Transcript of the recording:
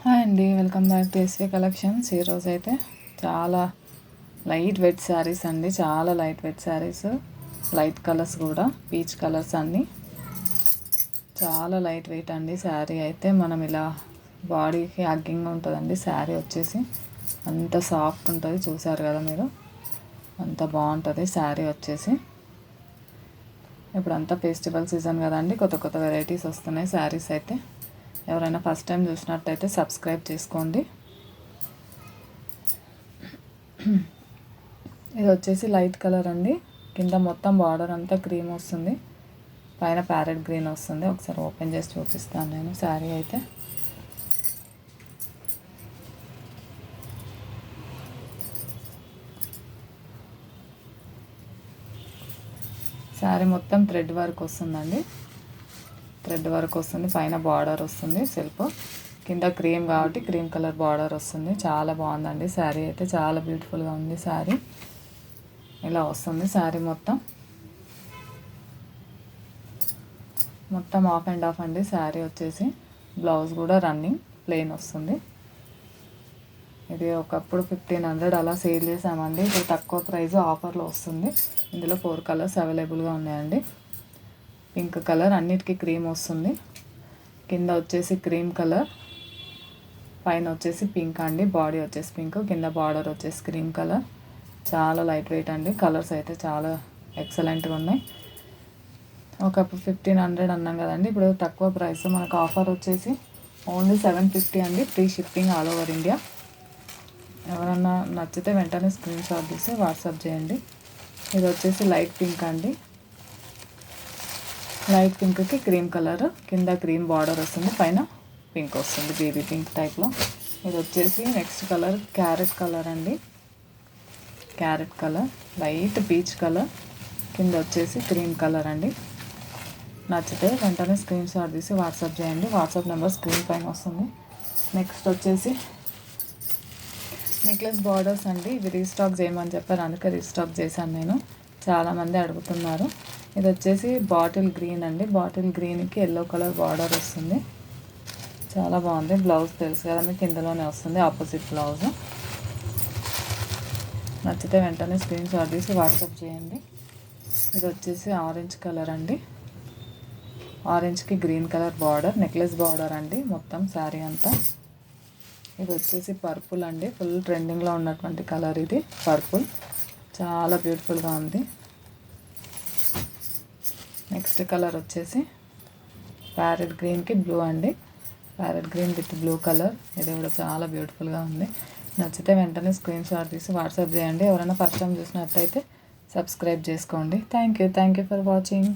Hi అండి, welcome back to SV collections. ఈరోజు అయితే చాలా లైట్ వెయిట్ శారీస్ అండి, చాలా light weight sarees, light colours కూడా, పీచ్ కలర్స్ అన్నీ చాలా లైట్ వెయిట్ అండి. శారీ అయితే మనం ఇలా బాడీకి హగ్గింగ్గా ఉంటుందండి. శారీ వచ్చేసి అంత సాఫ్ట్ ఉంటుంది, చూసారు కదా మీరు, అంత బాగుంటుంది శారీ వచ్చేసి. ఇప్పుడంతా ఫెస్టివల్ సీజన్ కదండి, కొత్త కొత్త వెరైటీస్ వస్తున్నాయి శారీస్ అయితే. ఎవరైనా ఫస్ట్ టైం చూసినట్టయితే సబ్స్క్రైబ్ చేసుకోండి. ఇది వచ్చేసి లైట్ కలర్ అండి, కింద మొత్తం బార్డర్ అంతా క్రీమ్ వస్తుంది, పైన ప్యారెట్ గ్రీన్ వస్తుంది. ఒకసారి ఓపెన్ చేసి చూపిస్తాను నేను శారీ అయితే. శారీ మొత్తం థ్రెడ్ వర్క్ వస్తుందండి, థ్రెడ్ వర్క్ వస్తుంది, పైన బార్డర్ వస్తుంది సెల్ఫ్, కింద క్రీమ్ కాబట్టి క్రీమ్ కలర్ బార్డర్ వస్తుంది. చాలా బాగుందండి శారీ అయితే, చాలా బ్యూటిఫుల్గా ఉంది శారీ. ఇలా వస్తుంది శారీ మొత్తం ఆఫ్ అండ్ ఆఫ్ అండి శారీ వచ్చేసి. బ్లౌజ్ కూడా రన్నింగ్ ప్లెయిన్ వస్తుంది. ఇది ఒకప్పుడు 1500 అలా సేల్ చేసామండి, ఇప్పుడు తక్కువ ప్రైస్ ఆఫర్లో వస్తుంది. ఇందులో 4 కలర్స్ అవైలబుల్గా ఉన్నాయండి. పింక్ కలర్, అన్నిటికీ క్రీమ్ వస్తుంది. కింద వచ్చేసి క్రీమ్ కలర్, పైన వచ్చేసి పింక్ అండి, బాడీ వచ్చేసి పింక్, కింద బార్డర్ వచ్చేసి క్రీమ్ కలర్. చాలా లైట్ వెయిట్ అండి, కలర్స్ అయితే చాలా ఎక్సలెంట్గా ఉన్నాయి. ఒకప్పుడు 1500 అన్నాం కదండి, ఇప్పుడు తక్కువ ప్రైస్ మనకు ఆఫర్ వచ్చేసి ఓన్లీ 750 అండి, free shipping all over India. ఎవరన్నా నచ్చితే వెంటనే స్క్రీన్ షాట్ తీసి వాట్సాప్ చేయండి. ఇది వచ్చేసి లైట్ పింక్ అండి, లైట్ పింక్కి క్రీమ్ కలర్, కింద క్రీమ్ బార్డర్ వస్తుంది, పైన పింక్ వస్తుంది, బేబీ పింక్ టైప్లో. ఇది వచ్చేసి నెక్స్ట్ కలర్ క్యారెట్ కలర్ అండి, carrot colour, light peach colour, కింద వచ్చేసి క్రీమ్ కలర్ అండి. నచ్చితే వెంటనే స్క్రీన్ షాట్ తీసి వాట్సాప్ చేయండి, వాట్సాప్ నెంబర్ స్క్రీన్ పైన వస్తుంది. నెక్స్ట్ వచ్చేసి నెక్లెస్ బార్డర్స్ అండి, ఇవి రీస్టాక్ చేయమని చెప్పారు, అందుకే రీస్టాక్ చేశాను నేను, చాలామంది అడుగుతున్నారు. ఇది వచ్చేసి బాటిల్ గ్రీన్ అండి, బాటిల్ గ్రీన్కి ఎల్లో కలర్ బార్డర్ వస్తుంది, చాలా బాగుంది. బ్లౌజ్ తెలుసు కదా మీకు, ఇందులోనే వస్తుంది ఆపోజిట్ బ్లౌజ్. నచ్చితే వెంటనే స్క్రీన్ షాట్ తీసి వాట్సాప్ చేయండి. ఇది వచ్చేసి ఆరెంజ్ కలర్ అండి, ఆరెంజ్కి green colour border, necklace border అండి మొత్తం శారీ అంతా. ఇది వచ్చేసి పర్పుల్ అండి, ఫుల్ ట్రెండింగ్లో ఉన్నటువంటి కలర్ ఇది పర్పుల్, చాలా బ్యూటిఫుల్గా ఉంది. నెక్స్ట్ కలర్ వచ్చేసి ప్యారెట్ గ్రీన్కి బ్లూ అండి, parrot green with blue colour, ఇది కూడా చాలా బ్యూటిఫుల్గా ఉంది. నచ్చితే వెంటనే స్క్రీన్ షాట్ తీసి వాట్సాప్ చేయండి. ఎవరైనా ఫస్ట్ టైం చూసినట్టయితే సబ్స్క్రైబ్ చేసుకోండి. Thank you for watching.